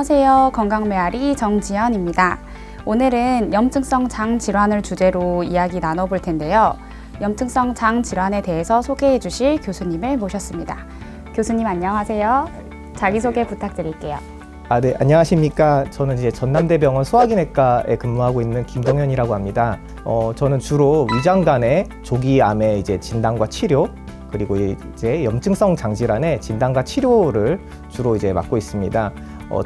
안녕하세요. 건강메아리 정지연입니다. 오늘은 염증성 장 질환을 주제로 이야기 나눠볼 텐데요. 염증성 장 질환에 대해서 소개해 주실 교수님을 모셨습니다. 교수님 안녕하세요. 자기소개 부탁드릴게요. 네, 안녕하십니까. 저는 이제 전남대병원 소화기내과에 근무하고 있는 김동현이라고 합니다. 저는 주로 위장간의 조기암의 이제 진단과 치료, 그리고 이제 염증성 장질환의 진단과 치료를 주로 이제 맡고 있습니다.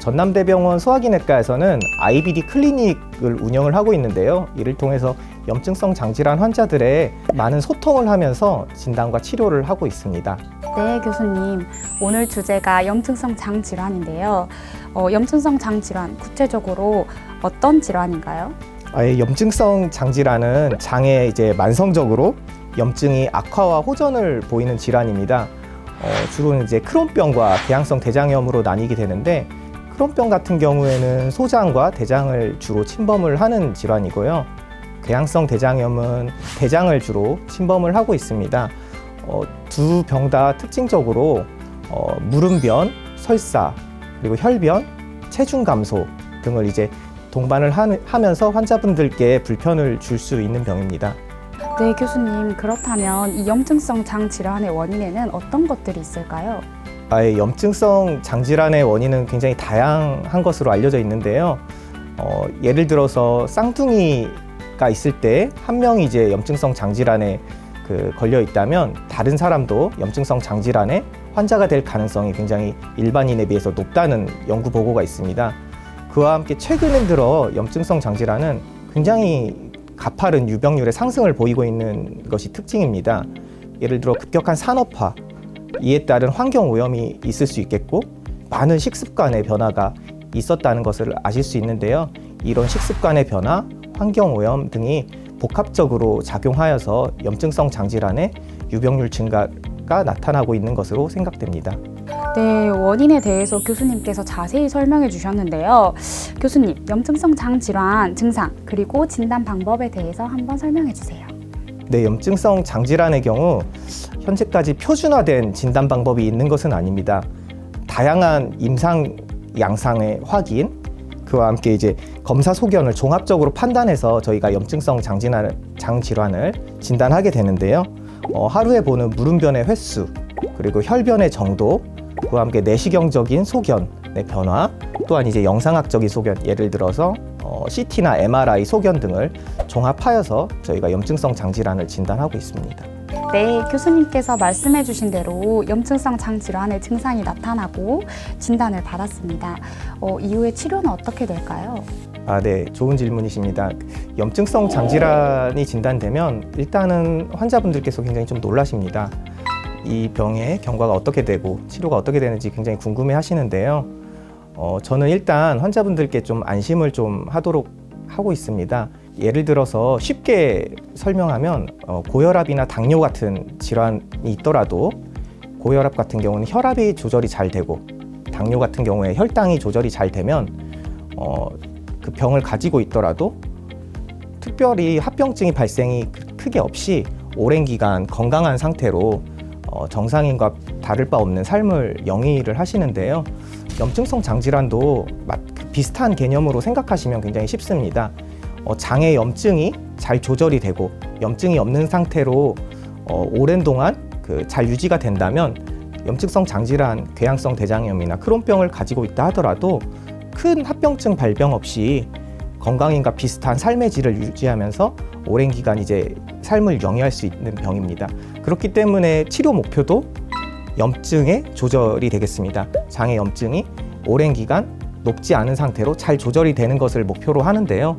전남대병원 소화기내과에서는 IBD 클리닉을 운영을 하고 있는데요. 이를 통해서 염증성 장질환 환자들의 많은 소통을 하면서 진단과 치료를 하고 있습니다. 네, 교수님. 오늘 주제가 염증성 장 질환인데요. 염증성 장 질환, 구체적으로 어떤 질환인가요? 염증성 장질환은 장에 이제 만성적으로 염증이 악화와 호전을 보이는 질환입니다. 주로는 이제 크론병과 궤양성 대장염으로 나뉘게 되는데, 크론병 같은 경우에는 소장과 대장을 주로 침범을 하는 질환이고요. 궤양성 대장염은 대장을 주로 침범을 하고 있습니다. 두 병 다 특징적으로 무름변, 설사, 그리고 혈변, 체중 감소 등을 이제 동반을 하면서 환자분들께 불편을 줄 수 있는 병입니다. 네, 교수님. 그렇다면 이 염증성 장 질환의 원인에는 어떤 것들이 있을까요? 염증성 장질환의 원인은 굉장히 다양한 것으로 알려져 있는데요. 예를 들어서 쌍둥이가 있을 때 한 명이 이제 염증성 장질환에 걸려 있다면 다른 사람도 염증성 장질환의 환자가 될 가능성이 굉장히 일반인에 비해서 높다는 연구 보고가 있습니다. 그와 함께 최근 들어 염증성 장질환은 굉장히 가파른 유병률의 상승을 보이고 있는 것이 특징입니다. 예를 들어 급격한 산업화, 이에 따른 환경 오염이 있을 수 있겠고, 많은 식습관의 변화가 있었다는 것을 아실 수 있는데요. 이런 식습관의 변화, 환경 오염 등이 복합적으로 작용하여서 염증성 장질환의 유병률 증가가 나타나고 있는 것으로 생각됩니다. 네, 원인에 대해서 교수님께서 자세히 설명해 주셨는데요. 교수님, 염증성 장 질환 증상 그리고 진단 방법에 대해서 한번 설명해 주세요. 네, 염증성 장질환의 경우 현재까지 표준화된 진단 방법이 있는 것은 아닙니다. 다양한 임상 양상의 확인, 그와 함께 이제 검사 소견을 종합적으로 판단해서 저희가 염증성 장 질환을 진단하게 되는데요. 하루에 보는 무름변의 횟수, 그리고 혈변의 정도, 그와 함께 내시경적인 소견의 변화, 또한 이제 영상학적인 소견, 예를 들어서 CT나 MRI 소견 등을 종합하여서 저희가 염증성 장질환을 진단하고 있습니다. 네, 교수님께서 말씀해 주신 대로 염증성 장 질환의 증상이 나타나고 진단을 받았습니다. 이후에 치료는 어떻게 될까요? 네, 좋은 질문이십니다. 염증성 장질환이 진단되면 일단은 환자분들께서 굉장히 좀 놀라십니다. 이 병의 경과가 어떻게 되고 치료가 어떻게 되는지 굉장히 궁금해 하시는데요. 저는 일단 환자분들께 좀 안심을 좀 하도록 하고 있습니다. 예를 들어서 쉽게 설명하면 고혈압이나 당뇨 같은 질환이 있더라도, 고혈압 같은 경우는 혈압이 조절이 잘 되고 당뇨 같은 경우에 혈당이 조절이 잘 되면 그 병을 가지고 있더라도 특별히 합병증이 발생이 크게 없이 오랜 기간 건강한 상태로 정상인과 다를 바 없는 삶을 영위를 하시는데요. 염증성 장질환도 비슷한 개념으로 생각하시면 굉장히 쉽습니다. 장의 염증이 잘 조절이 되고 염증이 없는 상태로 오랜 동안 잘 유지가 된다면 염증성 장질환, 궤양성 대장염이나 크론병을 가지고 있다 하더라도 큰 합병증 발병 없이 건강인과 비슷한 삶의 질을 유지하면서 오랜 기간 이제 삶을 영위할 수 있는 병입니다. 그렇기 때문에 치료 목표도 염증의 조절이 되겠습니다. 장의 염증이 오랜 기간 높지 않은 상태로 잘 조절이 되는 것을 목표로 하는데요.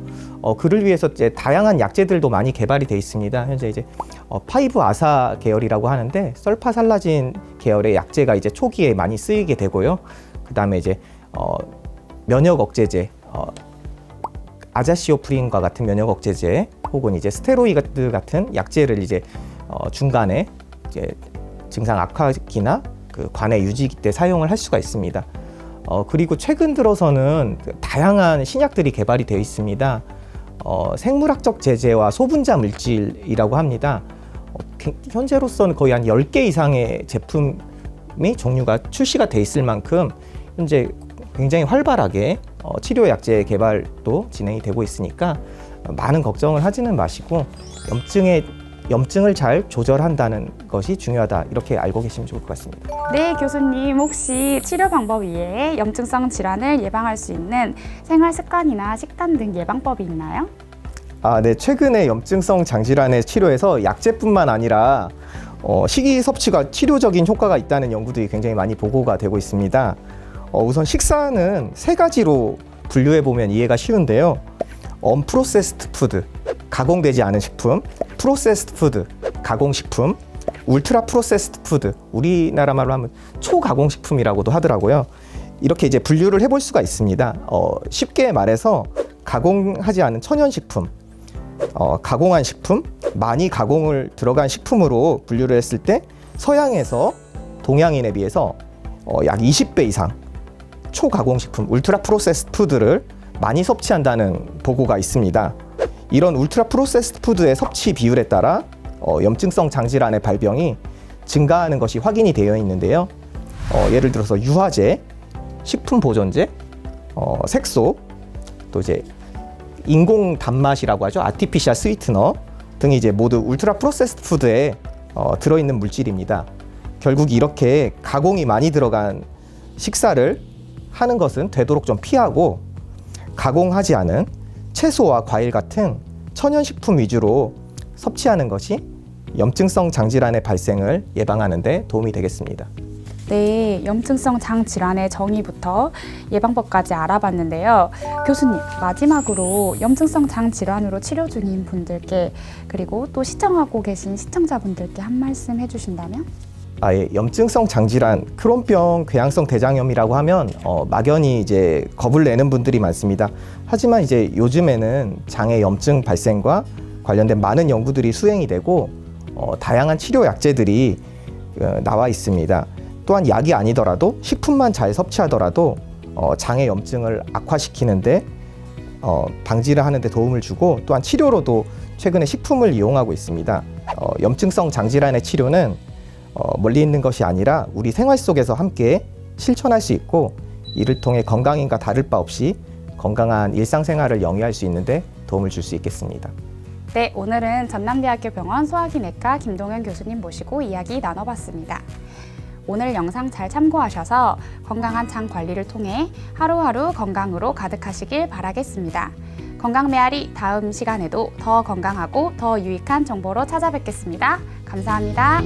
그를 위해서 이제 다양한 약제들도 많이 개발이 되어 있습니다. 현재 이제 5-아사 계열이라고 하는데, 설파살라진 계열의 약제가 이제 초기에 많이 쓰이게 되고요. 그 다음에 이제 면역 억제제, 아자시오프린과 같은 면역 억제제, 혹은 이제 스테로이드 같은 약제를 이제 중간에 이제 증상 악화기나 관해 유지 때 사용을 할 수가 있습니다. 그리고 최근 들어서는 다양한 신약들이 개발이 되어 있습니다. 생물학적 제제와 소분자 물질이라고 합니다. 현재로서는 거의 한 10개 이상의 제품이 종류가 출시가 돼 있을 만큼 현재 굉장히 활발하게 치료 약제 개발도 진행이 되고 있으니까 많은 걱정을 하지는 마시고 염증을 잘 조절한다는 것이 중요하다, 이렇게 알고 계시면 좋을 것 같습니다. 네, 교수님 혹시 치료 방법 외에 염증성 질환을 예방할 수 있는 생활 습관이나 식단 등 예방법이 있나요? 네. 최근에 염증성 장질환의 치료에서 약제뿐만 아니라 식이 섭취가 치료적인 효과가 있다는 연구들이 굉장히 많이 보고가 되고 있습니다. 우선 식사는 세 가지로 분류해 보면 이해가 쉬운데요. 언프로세스드 푸드, 가공되지 않은 식품, 프로세스드 푸드, 가공식품, 울트라 프로세스드 푸드, 우리나라 말로 하면 초가공식품이라고도 하더라고요. 이렇게 이제 분류를 해볼 수가 있습니다. 쉽게 말해서 가공하지 않은 천연식품, 가공한 식품, 많이 가공을 들어간 식품으로 분류를 했을 때 서양에서 동양인에 비해서 약 20배 이상 초가공식품, 울트라 프로세스드 푸드를 많이 섭취한다는 보고가 있습니다. 이런 울트라 프로세스드 푸드의 섭취 비율에 따라 염증성 장질환의 발병이 증가하는 것이 확인이 되어 있는데요. 예를 들어서 유화제, 식품 보존제, 색소, 또 이제 인공 단맛이라고 하죠. 아티피셜 스위트너 등이 이제 모두 울트라 프로세스드 푸드에 들어있는 물질입니다. 결국 이렇게 가공이 많이 들어간 식사를 하는 것은 되도록 좀 피하고, 가공하지 않은 채소와 과일 같은 천연식품 위주로 섭취하는 것이 염증성 장질환의 발생을 예방하는 데 도움이 되겠습니다. 네, 염증성 장 질환의 정의부터 예방법까지 알아봤는데요. 교수님, 마지막으로 염증성 장 질환으로 치료 중인 분들께, 그리고 또 시청하고 계신 시청자분들께 한 말씀 해주신다면? 예. 염증성 장질환, 크론병 궤양성 대장염이라고 하면 막연히 이제 겁을 내는 분들이 많습니다. 하지만 이제 요즘에는 장의 염증 발생과 관련된 많은 연구들이 수행이 되고 다양한 치료 약제들이 나와 있습니다. 또한 약이 아니더라도 식품만 잘 섭취하더라도 장의 염증을 악화시키는데 방지를 하는데 도움을 주고, 또한 치료로도 최근에 식품을 이용하고 있습니다. 염증성 장질환의 치료는 멀리 있는 것이 아니라 우리 생활 속에서 함께 실천할 수 있고, 이를 통해 건강인과 다를 바 없이 건강한 일상생활을 영위할 수 있는데 도움을 줄 수 있겠습니다. 네, 오늘은 전남대학교 병원 소화기내과 김동현 교수님 모시고 이야기 나눠봤습니다. 오늘 영상 잘 참고하셔서 건강한 장 관리를 통해 하루하루 건강으로 가득하시길 바라겠습니다. 건강 메아리 다음 시간에도 더 건강하고 더 유익한 정보로 찾아뵙겠습니다. 감사합니다.